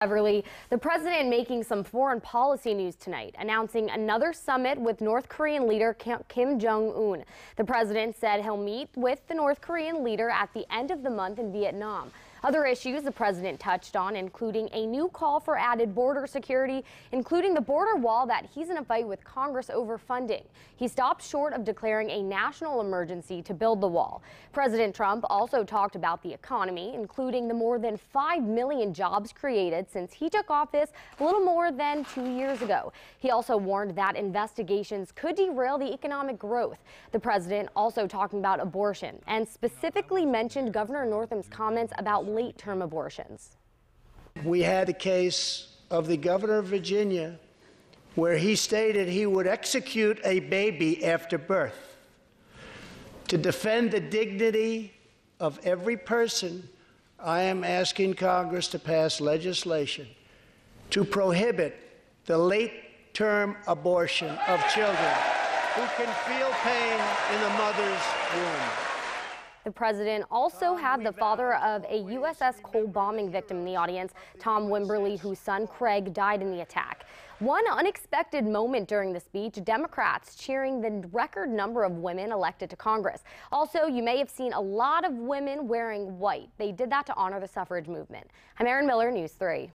Beverly, the president making some foreign policy news tonight, announcing another summit with North Korean leader Kim Jong-un. The president said he'll meet with the North Korean leader at the end of the month in Vietnam. Other issues the president touched on, including a new call for added border security, including the border wall that he's in a fight with Congress over funding. He stopped short of declaring a national emergency to build the wall. President Trump also talked about the economy, including the more than 5 million jobs created since he took office a little more than 2 years ago. He also warned that investigations could derail the economic growth. The president also talking about abortion and specifically mentioned Governor Northam's comments about late-term abortions. We had a case of the governor of Virginia where he stated he would execute a baby after birth. To defend the dignity of every person, I am asking Congress to pass legislation to prohibit the late-term abortion of children who can feel pain in a mother's womb. The president also had the father of a USS Cole bombing victim in the audience, Tom Wimberly, whose son Craig died in the attack. One unexpected moment during the speech, Democrats cheering the record number of women elected to Congress. Also, you may have seen a lot of women wearing white. They did that to honor the suffrage movement. I'm Erin Miller, News 3.